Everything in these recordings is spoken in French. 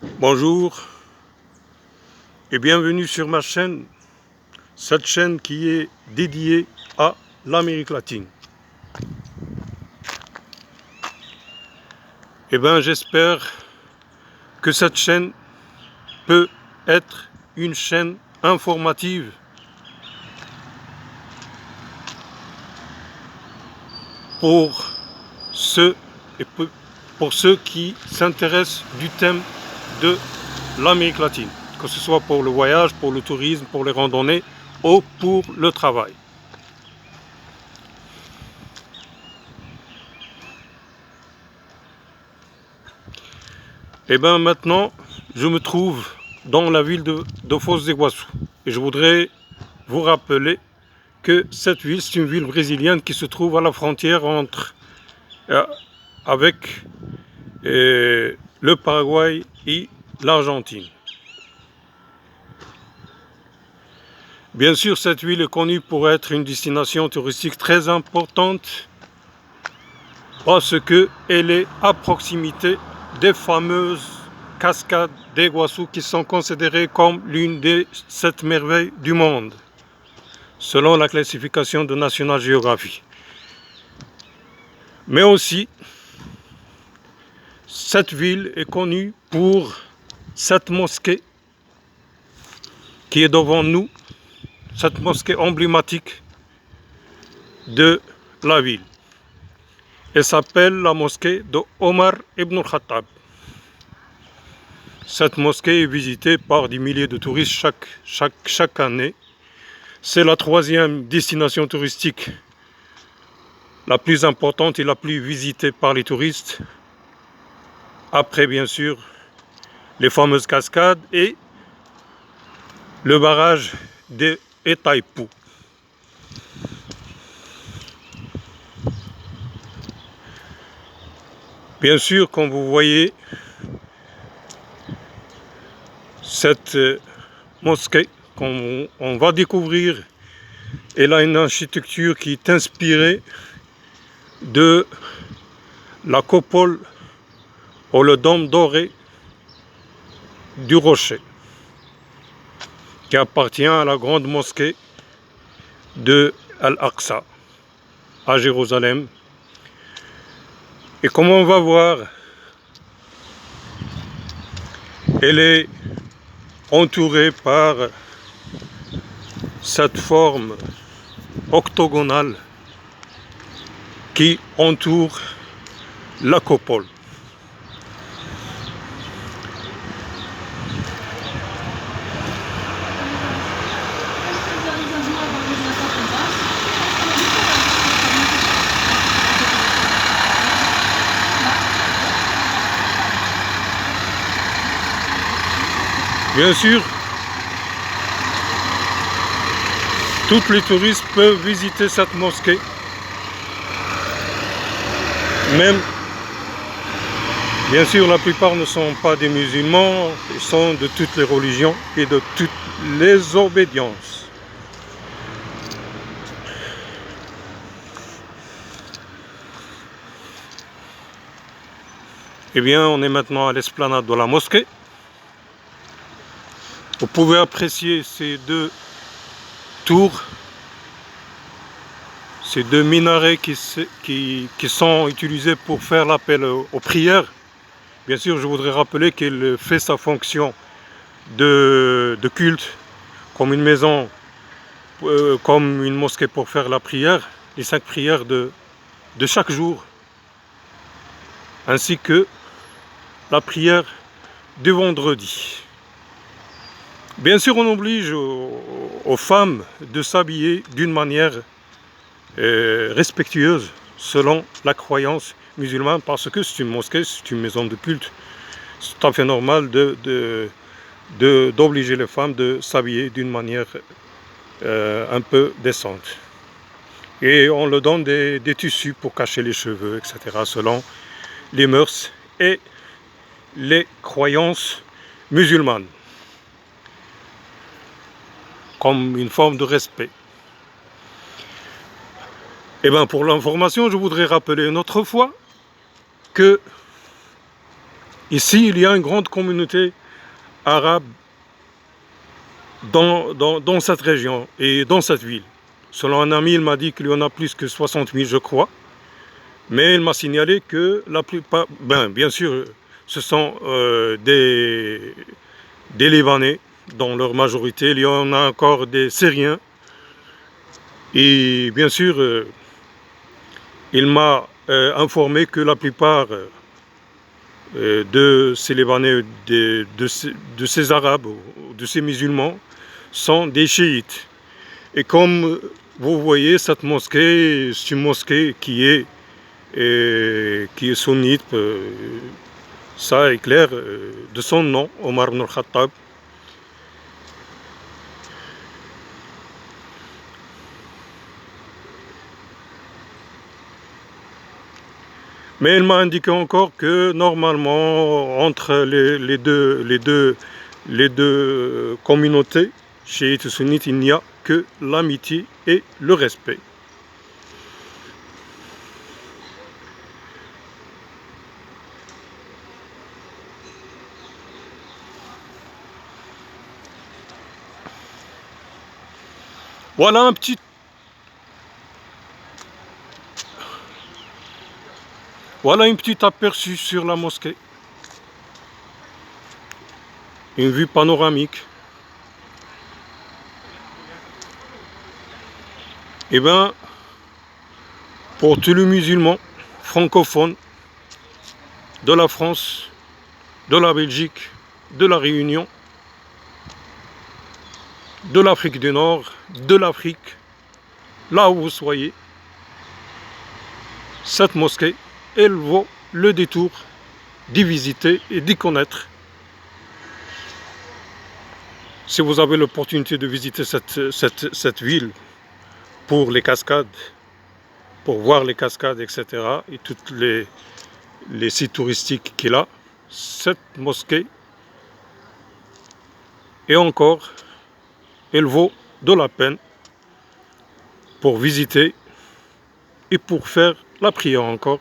Bonjour et bienvenue sur ma chaîne, cette chaîne qui est dédiée à l'Amérique latine. J'espère que cette chaîne peut être une chaîne informative pour ceux qui s'intéressent du thème de l'Amérique latine, que ce soit pour le voyage, pour le tourisme, pour les randonnées ou pour le travail. Maintenant, je me trouve dans la ville de Foz do Iguaçu et je voudrais vous rappeler que cette ville, c'est une ville brésilienne qui se trouve à la frontière avec le Paraguay et l'Argentine. Bien sûr, cette ville est connue pour être une destination touristique très importante parce qu'elle est à proximité des fameuses cascades d'Iguaçu qui sont considérées comme l'une des 7 merveilles du monde, selon la classification de National Geographic. Mais aussi, cette ville est connue pour cette mosquée qui est devant nous, cette mosquée emblématique de la ville. Elle s'appelle la mosquée de Omar ibn al-Khattab. Cette mosquée est visitée par des milliers de touristes chaque année. C'est la 3e destination touristique la plus importante et la plus visitée par les touristes. Après, bien sûr, les fameuses cascades et le barrage de Itaipu. Bien sûr, comme vous voyez, cette mosquée qu'on va découvrir, elle a une architecture qui est inspirée de la coupole ou le dôme doré du rocher, qui appartient à la grande mosquée de Al-Aqsa à Jérusalem. Et comme on va voir, elle est entourée par cette forme octogonale qui entoure la coupole. Bien sûr, tous les touristes peuvent visiter cette mosquée, même, bien sûr, la plupart ne sont pas des musulmans, ils sont de toutes les religions et de toutes les obédiences. On est maintenant à l'esplanade de la mosquée. Vous pouvez apprécier ces 2 tours, ces 2 minarets qui sont utilisés pour faire l'appel aux prières. Bien sûr, je voudrais rappeler qu'elle fait sa fonction de culte, comme une maison, comme une mosquée pour faire la prière, les 5 prières de chaque jour, ainsi que la prière du vendredi. Bien sûr, on oblige aux femmes de s'habiller d'une manière respectueuse selon la croyance musulmane, parce que c'est une mosquée, c'est une maison de culte. C'est tout à fait normal d'obliger les femmes de s'habiller d'une manière un peu décente. Et on leur donne des tissus pour cacher les cheveux, etc., selon les mœurs et les croyances musulmanes, comme une forme de respect. Pour l'information, je voudrais rappeler une autre fois que Ici, il y a une grande communauté arabe dans cette région et dans cette ville. Selon un ami, il m'a dit qu'il y en a plus que 60 000, je crois. Mais il m'a signalé que la plupart, bien sûr, ce sont des Libanais, dans leur majorité. Il y en a encore des Syriens. Et bien sûr, il m'a informé que la plupart de ces Libanais, de ces Arabes, de ces musulmans, sont des chiites. Et comme vous voyez, cette mosquée, c'est une mosquée qui est sunnite, ça est clair, de son nom, Omar ibn al-Khattab. Mais il m'a indiqué encore que normalement, entre les deux communautés, chiites et sunnites, il n'y a que l'amitié et le respect. Voilà un petit aperçu sur la mosquée. Une vue panoramique. Et bien, pour tous les musulmans francophones de la France, de la Belgique, de la Réunion, de l'Afrique du Nord, de l'Afrique, là où vous soyez, cette mosquée, elle vaut le détour d'y visiter et d'y connaître. Si vous avez l'opportunité de visiter cette ville pour les cascades, pour voir les cascades, etc., et toutes les sites touristiques qu'il a, cette mosquée, et encore, elle vaut de la peine pour visiter et pour faire la prière encore.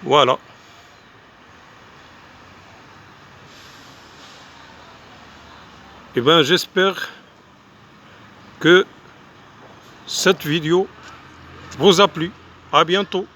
Voilà. Et bien j'espère que cette vidéo vous a plu. À bientôt.